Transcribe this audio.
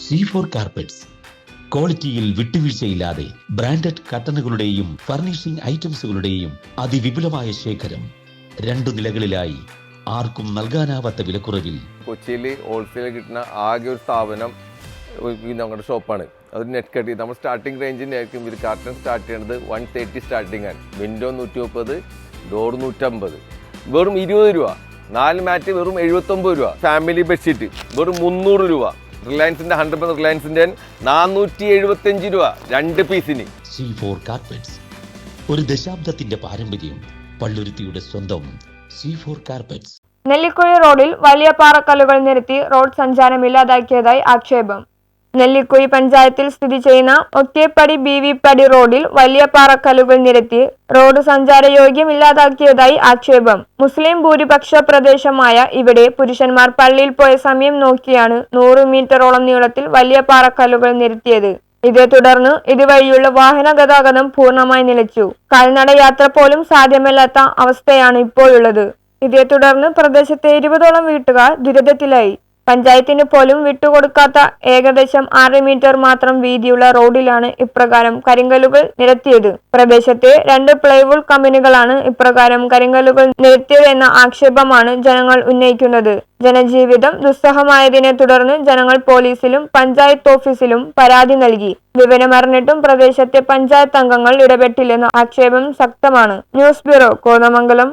C4 carpets ക്വാളിറ്റിയിൽ വിട്ടുവീഴ്ചയില്ലാതെ branded കർട്ടനുകളുടെയും furnishing ഐറ്റംസുകളുടെയും അതിവിപുലമായ ശേഖരം 2 നിലകളിലായി ആർക്കും നൽകാനാവാത്ത വിലക്കുറവിൽ. കൊച്ചിയിൽ ഹോൾസെയിൽ കിട്ടുന്ന ആകെ ഒരു സ്ഥാപനം ഞങ്ങളുടെ ഷോപ്പാണ്. അത് നെറ്റ് കട്ട് നമ്മൾ സ്റ്റാർട്ടിംഗ് റേഞ്ചിനായിരിക്കും ഇത് കാർട്ടൺ സ്റ്റാർട്ട് ചെയ്യുന്നത് 130 സ്റ്റാർട്ടിംഗ് ആണ്. വിൻഡോ 130, ഡോർ 150, വെറും 20 രൂപ. 4 മാറ്റ് വെറും 79 രൂപ. ഫാമിലി ബെഡ്ഷീറ്റ് വെറും 300 രൂപ. റിലയൻസിന്റെ 100% റിലയൻസിന്റെ 475 രൂപ 2 പീസിന്. C4 കാർപ്പറ്റ്സ്, ഒരു ദശാബ്ദത്തിന്റെ പാരമ്പര്യം. പള്ളുരുത്തിയുടെ സ്വന്തം C4 കാർപ്പറ്റ്സ്. നെല്ലിക്കുഴി റോഡിൽ വലിയ പാറക്കല്ലുകൾ നിരത്തി റോഡ് സഞ്ചാരമില്ലാതാക്കിയതായി ആക്ഷേപം. നെല്ലിക്കുഴി പഞ്ചായത്തിൽ സ്ഥിതി ചെയ്യുന്ന ഒറ്റേപ്പടി BV പടി റോഡിൽ വലിയ പാറക്കല്ലുകൾ നിരത്തി റോഡ് സഞ്ചാരയോഗ്യമില്ലാതാക്കിയതായി ആക്ഷേപം. മുസ്ലിം ഭൂരിപക്ഷ പ്രദേശമായ ഇവിടെ പുരുഷന്മാർ പള്ളിയിൽ പോയ സമയം നോക്കിയാണ് 100 മീറ്ററോളം നീളത്തിൽ വലിയ പാറക്കല്ലുകൾ നിരത്തിയത്. ഇതേ തുടർന്ന് ഇതുവഴിയുള്ള വാഹന ഗതാഗതം പൂർണ്ണമായി നിലച്ചു. കാൽനട യാത്ര പോലും സാധ്യമല്ലാത്ത അവസ്ഥയാണ് ഇപ്പോഴുള്ളത്. ഇതേ തുടർന്ന് പ്രദേശത്തെ 20ഓളം വീട്ടുകാർ ദുരിതത്തിലായി. പഞ്ചായത്തിന് പോലും വിട്ടുകൊടുക്കാത്ത ഏകദേശം 6 മീറ്റർ മാത്രം വീതിയുള്ള റോഡിലാണ് ഇപ്രകാരം കരിങ്കല്ലുകൾ നിരത്തിയത്. പ്രദേശത്തെ 2 പ്ലൈവുഡ് കമ്പനികളാണ് ഇപ്രകാരം കരിങ്കല്ലുകൾ നിരത്തിയതെന്ന ആക്ഷേപമാണ് ജനങ്ങൾ ഉന്നയിക്കുന്നത്. ജനജീവിതം ദുസ്സഹമായതിനെ തുടർന്ന് ജനങ്ങൾ പോലീസിലും പഞ്ചായത്ത് ഓഫീസിലും പരാതി നൽകി. വിവരമറിഞ്ഞിട്ടും പ്രദേശത്തെ പഞ്ചായത്ത് അംഗങ്ങൾ ഇടപെട്ടില്ലെന്ന ആക്ഷേപം ശക്തമാണ്. News bureau, Kothamangalam.